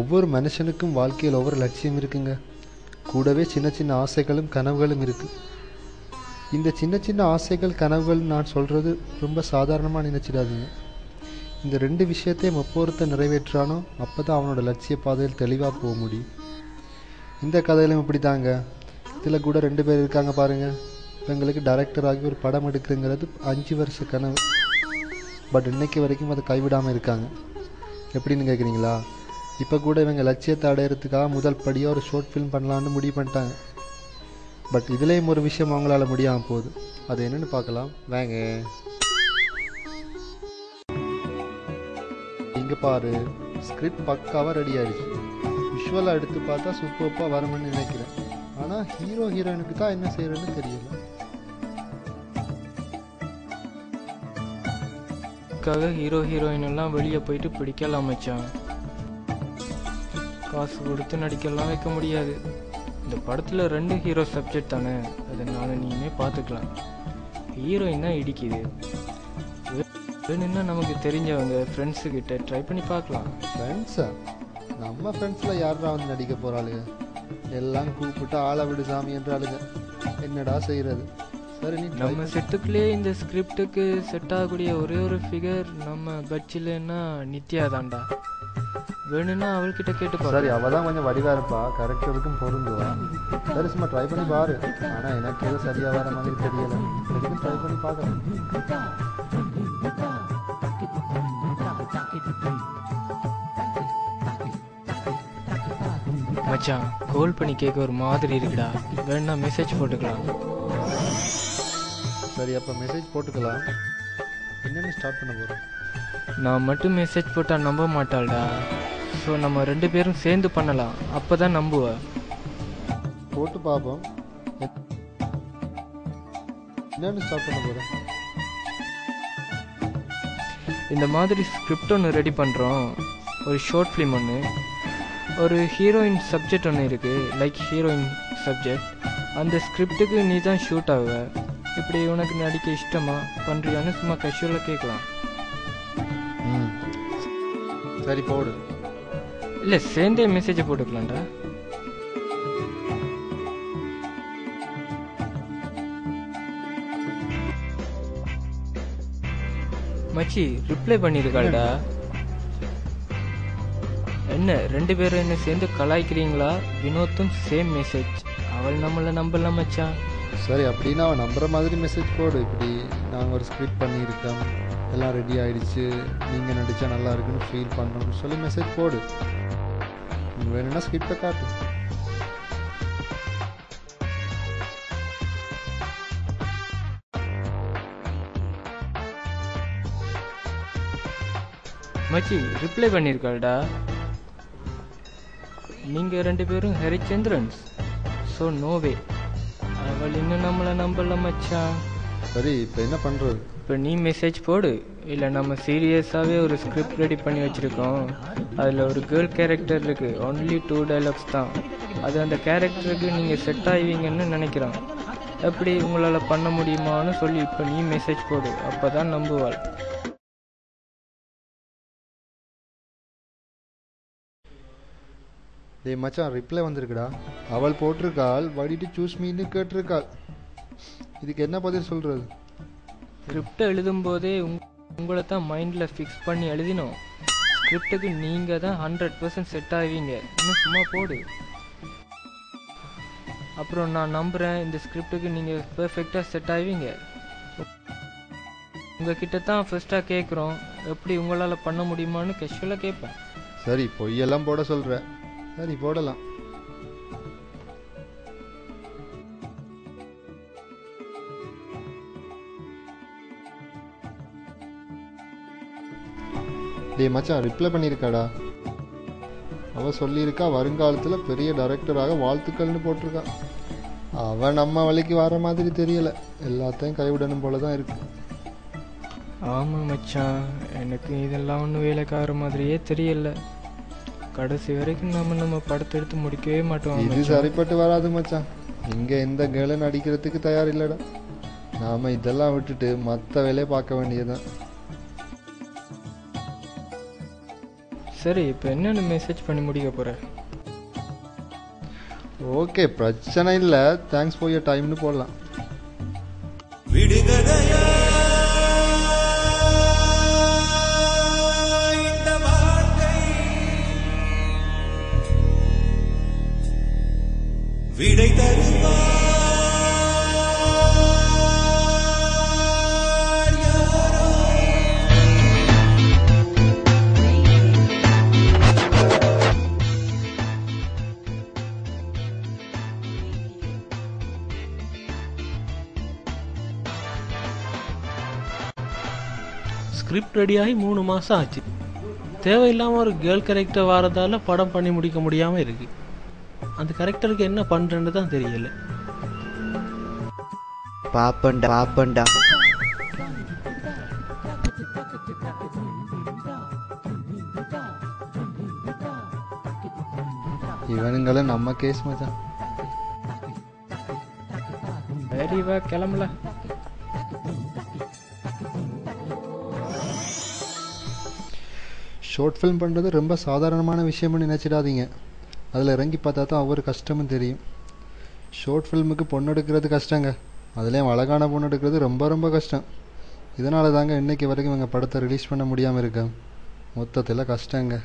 ஒவ்வொரு மனுஷனுக்கும் வாழ்க்கையில் ஒவ்வொரு லட்சியம் இருக்குங்க. கூடவே சின்ன சின்ன ஆசைகளும் கனவுகளும் இருக்குது. இந்த சின்ன சின்ன ஆசைகள் கனவுகள் நான் சொல்கிறது ரொம்ப சாதாரணமாக நினச்சிடாதீங்க. இந்த 2 விஷயத்தையும் எப்பொருத்த நிறைவேற்றானோ அப்போ தான் அவனோட லட்சிய பாதையில் தெளிவாக போக முடியும். இந்த கதையிலும் இப்படி தாங்க. இதில் கூட 2 பேர் இருக்காங்க பாருங்கள். இவங்களுக்கு டைரக்டர் ஆகி ஒரு படம் எடுக்குங்கிறது 5 வருஷ கனவு. பட் இன்னைக்கு வரைக்கும் அதை கைவிடாமல் இருக்காங்க. எப்படின்னு கேட்குறீங்களா? இப்போ கூட இவங்க லட்சியத்தை அடையிறதுக்காக முதல் படியாக ஒரு ஷார்ட் ஃபிலிம் பண்ணலான்னு முடிவு பண்ணிட்டாங்க. பட் இதுலேயும் ஒரு விஷயம் அவங்களால முடியாமல் போகுது. அது என்னென்னு பார்க்கலாம் வாங்க. இங்கே பாரு, ஸ்கிரிப்ட் பக்காவாக ரெடி ஆகிடுச்சு. விஷுவலாக எடுத்து பார்த்தா சூப்பராக வரும்னு நினைக்கிறேன். ஆனால் ஹீரோ ஹீரோயினுக்கு தான் என்ன செய்யறதுன்னு தெரியல. ஹீரோ ஹீரோயின் எல்லாம் வெளியே போயிட்டு பிடிக்கலாம் மச்சான். காசு கொடுத்து நடிக்கலாம் வைக்க முடியாது. இந்த படத்தில் 2 ஹீரோ சப்ஜெக்ட் தானே, அதனால நீயுமே பார்த்துக்கலாம். ஹீரோயின் தான் இடிக்குது. வேணும்னா நமக்கு தெரிஞ்சவங்க ஃப்ரெண்ட்ஸுக்கிட்ட ட்ரை பண்ணி பார்க்கலாம். ஃப்ரெண்ட்ஸா? நம்ம ஃப்ரெண்ட்ஸில் யாரா வந்து நடிக்க போகிறாளுங்க? எல்லாம் கூப்பிட்டு ஆளை விடு சாமி என்றாளுங்க. என்னடா செய்கிறது? சரி, நீ நம்ம செட்டுக்குள்ளே இந்த ஸ்கிரிப்டுக்கு செட் ஆகக்கூடிய ஒரே ஒரு ஃபிகர் நம்ம பட்ஜில்னா நித்யா தான்டா. வேணும்னா அவள்கிட்ட கேட்டு. சரி, அவள் தான் கொஞ்சம் வடிவாக இருப்பா, கரெக்டருக்கும் பொருந்துவா. சரி, சும்மா ட்ரை பண்ணி பாரு. ஆனால் எனக்கு எதுவும் சரியாக வர மாதிரி தெரியலை. எதுக்கும் ட்ரை பண்ணி பார்க்கலாம். மச்சான், கால் பண்ணி கேட்க ஒரு மாதிரி இருக்குடா. வேணா மெசேஜ் போட்டுக்கலாம். சரி, அப்போ மெசேஜ் போட்டுக்கலாம். என்னென்னு ஸ்டார்ட் பண்ண போகிறோம்? நான் மட்டும் மெசேஜ் போட்டால் நம்ப மாட்டாள்டா. ஸோ நம்ம 2 பேரும் சேர்ந்து பண்ணலாம், அப்போ தான் நம்புவா. போட்டு பார்ப்போம். என்னென்னு ஸ்டார்ட் பண்ண போகிறோம்? இந்த மாதிரி ஸ்கிரிப்ட் ஒன்று ரெடி பண்ணுறோம். ஒரு ஷார்ட் ஃபிலிம் ஒன்று, ஒரு ஹீரோயின் சப்ஜெக்ட் ஒன்று இருக்குது, லைக் ஹீரோயின் சப்ஜெக்ட். அந்த ஸ்கிரிப்டுக்கு நீ தான் ஷூட் ஆகுவ. இப்படி உனக்கு நடிக்க இஷ்டமா பண்ணுறியான்னு சும்மா கேஷுவலாக கேட்கலாம். சரி, போடு. இல்லை, சேர்ந்தே மெசேஜை போட்டுக்கலாம்டா. மச்சி ரிப்ளை பண்ணியிருக்காள்டா. என்ன 2 பேரும் என்ன சேர்ந்து கலாய்க்கிறீங்களா? வினோத்தும் சேம் மெசேஜ். அவள் நம்மளை நம்பலாம் மச்சான். சரி, அப்படின்னா அவன் நம்புற மாதிரி மெசேஜ் போடு. இப்படி நாங்கள் ஒரு ஸ்கிரிப்ட் பண்ணியிருக்கோம், எல்லாம் ரெடி ஆகிடுச்சு, நீங்கள் நடித்தா நல்லா இருக்குன்னு ஃபீல் பண்ணணும்னு சொல்லி மெசேஜ் போடு. வேணும்னா ஸ்கிரிப்டை காட்டு. மச்சி ரிப்ளை பண்ணியிருக்காள்டா. நீங்கள் 2 பேரும் ஹரிச்சந்திரன்ஸ். ஸோ நோவே. அவள் இன்னும் நம்மளை நம்பல மச்சான். சரி, இப்போ என்ன பண்ணுறது? இப்போ நீ மெசேஜ் போடு. இல்லை, நம்ம சீரியஸாகவே ஒரு ஸ்கிரிப்ட் ரெடி பண்ணி வச்சுருக்கோம். அதில் ஒரு கேர்ள் கேரக்டர் இருக்குது, ஒன்லி 2 டைலாக்ஸ் தான். அது அந்த கேரக்டருக்கு நீங்கள் செட் ஆவீங்கன்னு நினைக்கிறோம். எப்படி உங்களால் பண்ண முடியுமான்னு சொல்லி இப்போ நீ மெசேஜ் போடு, அப்போ தான் நம்புவாள். டேய் மச்சான், ரிப்ளை வந்திருக்குடா. அவள் போட்டிருக்காள், வடிட்டு சூஸ் மீன்னு கேட்டிருக்காள். இதுக்கு என்ன பதில் சொல்கிறது? ஸ்கிரிப்டை எழுதும்போதே உங்களை தான் மைண்டில் ஃபிக்ஸ் பண்ணி எழுதினோம். ஸ்கிரிப்டுக்கு நீங்கள் தான் 100% செட் ஆவீங்க. இன்னும் சும்மா போடு. அப்புறம் நான் நம்புகிறேன் இந்த ஸ்கிரிப்டுக்கு நீங்கள் பெர்ஃபெக்டாக செட் ஆவீங்க. உங்ககிட்ட தான் ஃபர்ஸ்ட்டாக கேட்குறோம். எப்படி உங்களால் பண்ண முடியுமான்னு கேஷுவலாக கேட்பேன். சரி, பொய்யெல்லாம் போட சொல்கிறேன். சரி, போடலாம். டேய் மச்சான், ரிப்ளை பண்ணியிருக்காடா. அவள் சொல்லியிருக்கா வருங்காலத்தில் பெரிய டைரக்டராக வாழ்த்துக்கள்னு போட்டிருக்கா. அவன் நம்ம வழிக்கு வர மாதிரி தெரியலை. எல்லாத்தையும் கைவிடணும் போல தான் இருக்கு. ஆமாம் மச்சான், எனக்கு இதெல்லாம் ஒன்றும் வேலைக்கார மாதிரியே தெரியல. கடைசி வரைக்கும் நம்ம படத்தை எடுத்து முடிக்கவே மாட்டோம். இது சரிப்பட்டு வராது மச்சான். இங்கே எந்த கேளும் நடிக்கிறதுக்கு தயார் இல்லைடா. நாம் இதெல்லாம் விட்டுட்டு மற்ற வேலையை பார்க்க வேண்டியதுதான். சரி, இப்போ என்னென்னு மெசேஜ் பண்ணி முடிக்க போகிறேன்? ஓகே, பிரச்சனை இல்லை. தேங்க்ஸ் ஃபார் யர் டைம்னு போடலாம். விடை தருவார் யாரோ. ஸ்கிரிப்ட் ரெடியாகி 3 மாதம் ஆச்சு. தேவையில்லாமல் ஒரு கேர்ள் கேரக்டர் வரதால படம் பண்ணி முடிக்க முடியாமல் இருக்கு. அந்த கேரக்டருக்கு என்ன பண்ணுறேன்னு தான் தெரியல. பாப்பண்டா இவனுங்களும் நம்ம கேஸ் மச்சான். சரி வா, கிளம்பல. ஷார்ட் ஃபிலிம் பண்ணுறது ரொம்ப சாதாரணமான விஷயம்னு நினச்சிடாதீங்க. அதில் இறங்கி பார்த்தா தான் ஒவ்வொரு கஷ்டமும் தெரியும். ஷார்ட் ஃபில்முக்கு பொண்ணு எடுக்கிறது கஷ்டங்க. அதுலேயும் அழகான பொண்ணு எடுக்கிறது ரொம்ப ரொம்ப கஷ்டம். இதனால தாங்க இன்றைக்கி வரைக்கும் இவங்க படத்தை ரிலீஸ் பண்ண முடியாமல் இருக்கேன். மொத்தத்தில் கஷ்டங்க.